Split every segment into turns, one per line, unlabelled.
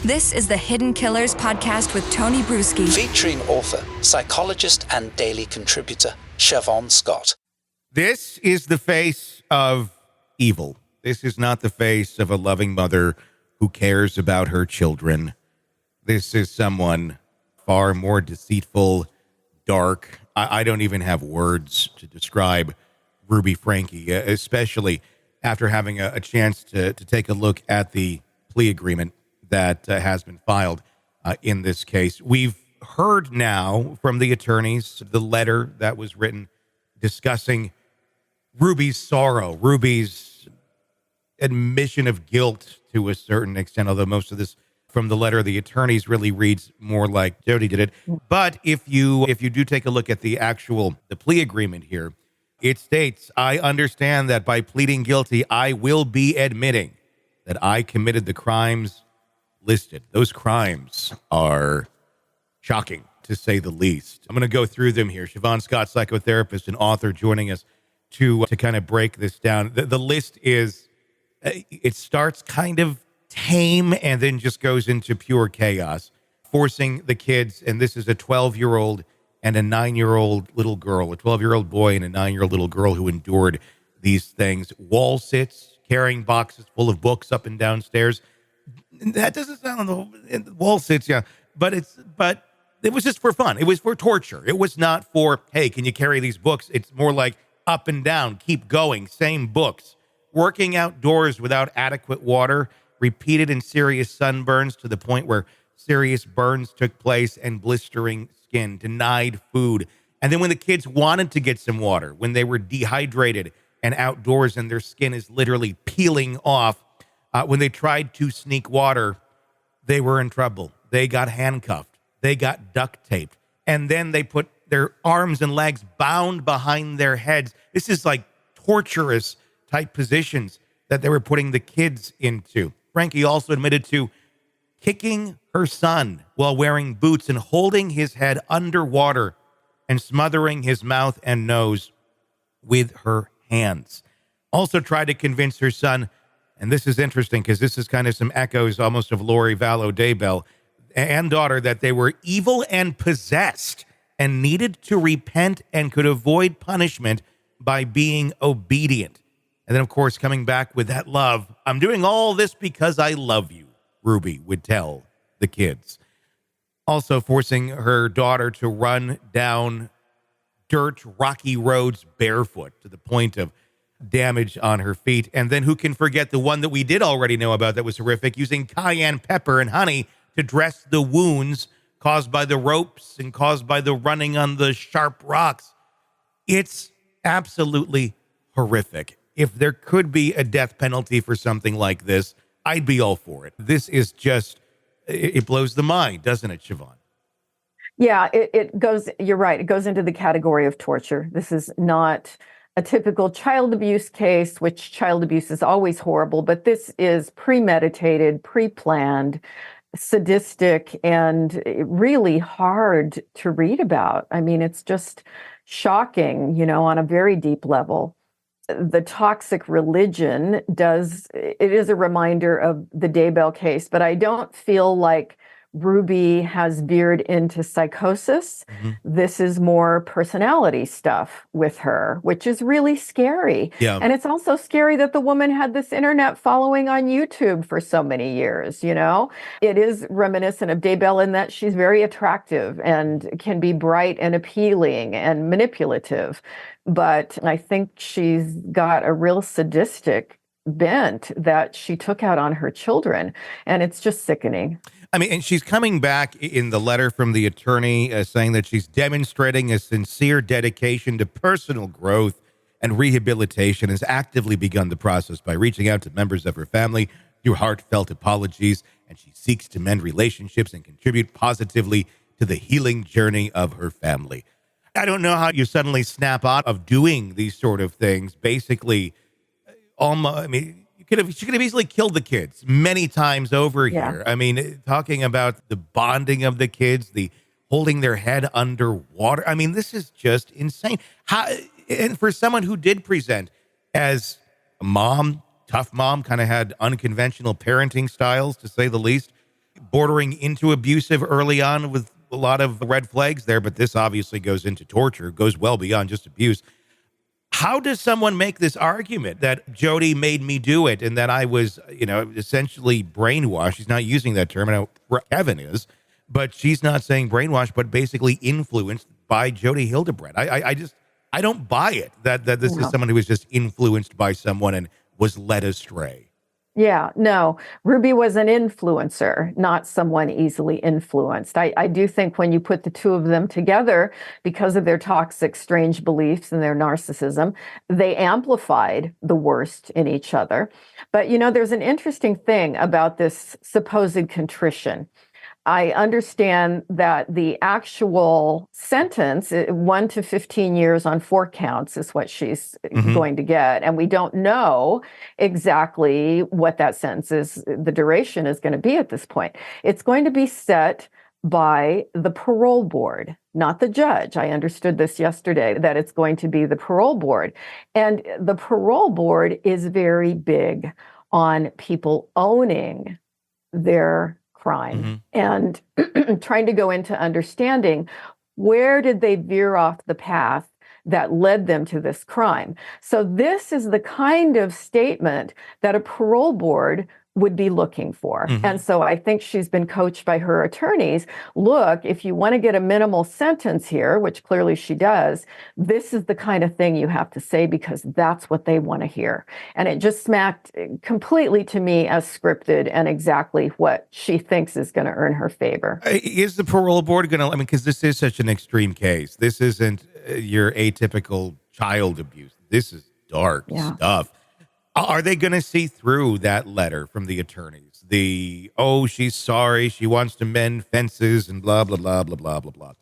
This is the Hidden Killers podcast with Tony Brueski.
Featuring author, psychologist, and daily contributor, Shavaun Scott.
This is the face of evil. This is not the face of a loving mother who cares about her children. This is someone far more deceitful, dark. I don't even have words to describe Ruby Franke, especially after having a chance to take a look at the plea agreement that has been filed in this case. We've heard now from the attorneys the letter that was written discussing Ruby's sorrow, Ruby's admission of guilt to a certain extent, although most of this from the letter of the attorneys really reads more like Jodi did it. But if you do take a look at the plea agreement here, it states, I understand that by pleading guilty, I will be admitting that I committed the crimes listed. Those crimes are shocking, to say the least. I'm going to go through them here. Shavaun Scott, psychotherapist and author, joining us to kind of break this down. The list is, it starts kind of tame and then just goes into pure chaos, forcing the kids, and this is a 12-year-old and a 9-year-old little girl, a 12-year-old boy and a 9-year-old little girl who endured these things. Wall sits, carrying boxes full of books up and downstairs. That doesn't sound on the wall sits, yeah. But it was just for fun. It was for torture. It was not for, hey, can you carry these books? It's more like up and down, keep going, same books. Working outdoors without adequate water, repeated and serious sunburns to the point where serious burns took place and blistering skin, denied food. And then when the kids wanted to get some water, when they were dehydrated and outdoors and their skin is literally peeling off, when they tried to sneak water, they were in trouble. They got handcuffed. They got duct taped. And then they put their arms and legs bound behind their heads. This is like torturous type positions that they were putting the kids into. Franke also admitted to kicking her son while wearing boots and holding his head underwater and smothering his mouth and nose with her hands. Also tried to convince her son, and this is interesting because this is kind of some echoes almost of Lori Vallow Daybell, and daughter, that they were evil and possessed and needed to repent and could avoid punishment by being obedient. And then, of course, coming back with that love. I'm doing all this because I love you, Ruby would tell the kids. Also forcing her daughter to run down dirt, rocky roads barefoot to the point of damage on her feet. And then who can forget the one that we did already know about that was horrific, using cayenne pepper and honey to dress the wounds caused by the ropes and caused by the running on the sharp rocks. It's absolutely horrific. If there could be a death penalty for something like this, I'd be all for it. This is just, it blows the mind, doesn't it, Shavaun?
Yeah, it goes, you're right, it goes into the category of torture. This is not a typical child abuse case, which child abuse is always horrible, but this is premeditated, pre-planned, sadistic, and really hard to read about. I mean, it's just shocking, on a very deep level. The toxic religion it is a reminder of the Daybell case, but I don't feel like Ruby has veered into psychosis. Mm-hmm. This is more personality stuff with her, which is really scary. Yeah. And it's also scary that the woman had this internet following on YouTube for so many years, It is reminiscent of Daybell in that she's very attractive and can be bright and appealing and manipulative. But I think she's got a real sadistic bent that she took out on her children. And it's just sickening.
I mean, and she's coming back in the letter from the attorney saying that she's demonstrating a sincere dedication to personal growth and rehabilitation, has actively begun the process by reaching out to members of her family through heartfelt apologies, and she seeks to mend relationships and contribute positively to the healing journey of her family. I don't know how you suddenly snap out of doing these sort of things. Basically, she could have easily killed the kids many times over here. I mean, talking about the bonding of the kids, the holding their head underwater. I mean, this is just insane. And for someone who did present as a mom, tough mom, kind of had unconventional parenting styles, to say the least, bordering into abusive early on with a lot of red flags there, but this obviously goes into torture, goes well beyond just abuse. How does someone make this argument that Jodi made me do it and that I was, essentially brainwashed? She's not using that term, and Kevin is, but she's not saying brainwashed, but basically influenced by Jodi Hildebrandt. I don't buy it that this is someone who was just influenced by someone and was led astray.
Yeah, no, Ruby was an influencer, not someone easily influenced. I do think when you put the two of them together, because of their toxic, strange beliefs and their narcissism, they amplified the worst in each other. But, there's an interesting thing about this supposed contrition. I understand that the actual sentence, 1 to 15 years on 4 counts, is what she's going to get. And we don't know exactly what that sentence is, the duration is going to be at this point. It's going to be set by the parole board, not the judge. I understood this yesterday, that it's going to be the parole board. And the parole board is very big on people owning their crime and trying to go into understanding where did they veer off the path that led them to this crime. So this is the kind of statement that a parole board would be looking for. And so I think she's been coached by her attorneys. Look, if you want to get a minimal sentence here, which clearly she does, this is the kind of thing you have to say because that's what they want to hear. And it just smacked completely to me as scripted and exactly what she thinks is going to earn her favor.
Is the parole board going to, because this is such an extreme case. This isn't your atypical child abuse. This is dark stuff. Are they going to see through that letter from the attorneys? She's sorry, she wants to mend fences and blah, blah, blah, blah, blah, blah, blah.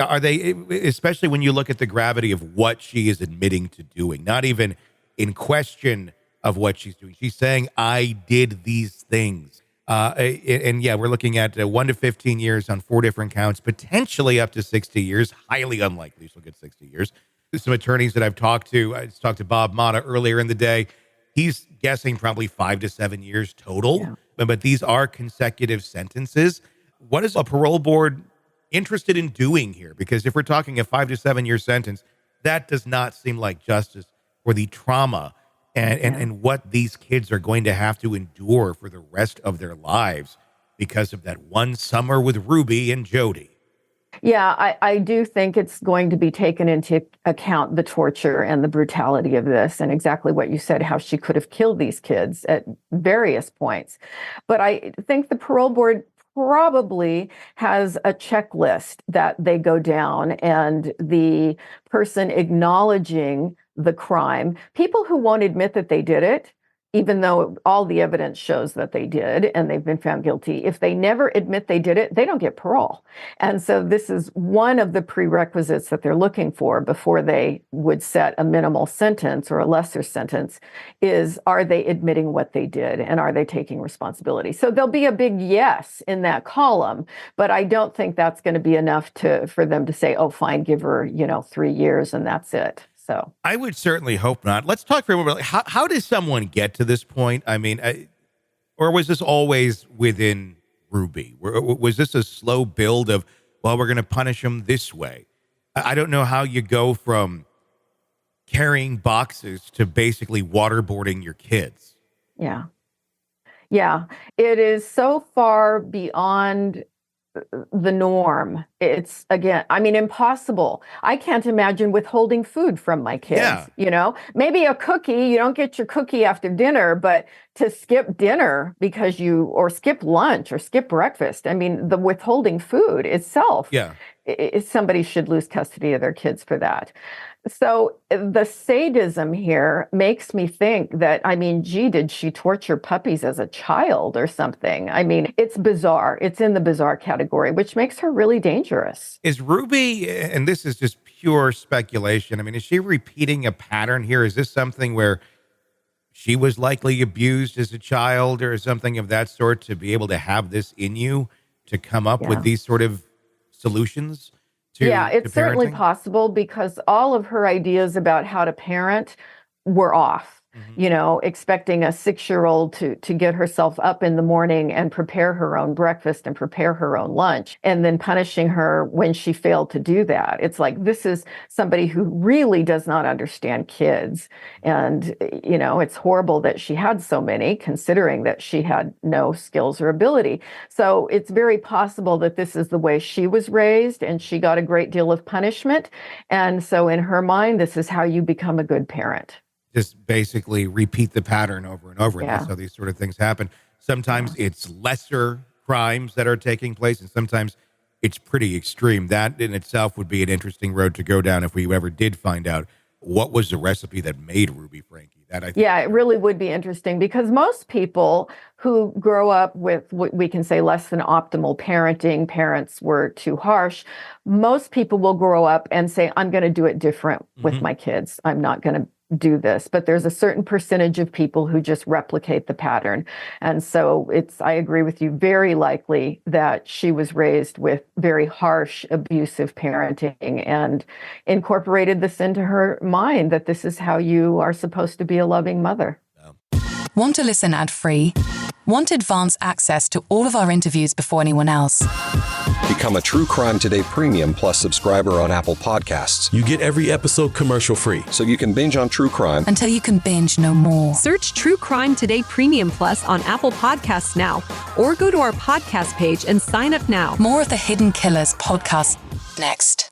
Are they, especially when you look at the gravity of what she is admitting to doing, not even in question of what she's doing. She's saying, I did these things. We're looking at 1 to 15 years on 4 different counts, potentially up to 60 years. Highly unlikely she'll get 60 years. There's some attorneys that I've talked to. I just talked to Bob Mata earlier in the day. He's guessing probably 5 to 7 years total, but these are consecutive sentences. What is a parole board interested in doing here? Because if we're talking a 5 to 7 year sentence, that does not seem like justice for the trauma and what these kids are going to have to endure for the rest of their lives because of that one summer with Ruby and Jodi.
Yeah, I do think it's going to be taken into account, the torture and the brutality of this, and exactly what you said, how she could have killed these kids at various points. But I think the parole board probably has a checklist that they go down, and the person acknowledging the crime, people who won't admit that they did it, even though all the evidence shows that they did and they've been found guilty, if they never admit they did it, they don't get parole. And so this is one of the prerequisites that they're looking for before they would set a minimal sentence or a lesser sentence is, are they admitting what they did and are they taking responsibility? So there'll be a big yes in that column, but I don't think that's going to be enough for them to say, oh, fine, give her, 3 years and that's it. So
I would certainly hope not. Let's talk for a moment. How does someone get to this point? I mean, or was this always within Ruby? Was this a slow build of, well, we're going to punish him this way? I don't know how you go from carrying boxes to basically waterboarding your kids.
Yeah. Yeah. It is so far beyond the norm. It's, again, impossible. I can't imagine withholding food from my kids. Maybe a cookie, you don't get your cookie after dinner, but to skip dinner or skip lunch or skip breakfast, the withholding food itself, somebody should lose custody of their kids for that. So the sadism here makes me think that, did she torture puppies as a child or something? It's bizarre. It's in the bizarre category, which makes her really dangerous.
Is Ruby, and this is just pure speculation, is she repeating a pattern here? Is this something where she was likely abused as a child or something of that sort to be able to have this in you to come up with these sort of solutions?
It's certainly possible because all of her ideas about how to parent were off. expecting a 6-year-old to get herself up in the morning and prepare her own breakfast and prepare her own lunch, and then punishing her when she failed to do that. It's like, this is somebody who really does not understand kids. And, it's horrible that she had so many, considering that she had no skills or ability. So it's very possible that this is the way she was raised, and she got a great deal of punishment. And so in her mind, this is how you become a good parent.
Just basically repeat the pattern over and over. And
Yeah.
that's how these sort of things happen. Sometimes it's lesser crimes that are taking place, and sometimes it's pretty extreme. That in itself would be an interesting road to go down if we ever did find out what was the recipe that made Ruby Franke. That I think,
yeah, it really would be interesting, because most people who grow up with what we can say less than optimal parenting, parents were too harsh, most people will grow up and say, I'm going to do it different with my kids. I'm not going to do this. But there's a certain percentage of people who just replicate the pattern. And so I agree with you, very likely that she was raised with very harsh, abusive parenting and incorporated this into her mind, that this is how you are supposed to be a loving mother.
Want to listen ad-free? Want advanced access to all of our interviews before anyone else?
Become a True Crime Today Premium Plus subscriber on Apple Podcasts.
You get every episode commercial-free.
So you can binge on true crime
Until you can binge no more.
Search True Crime Today Premium Plus on Apple Podcasts now, or go to our podcast page and sign up now.
More of the Hidden Killers podcast next.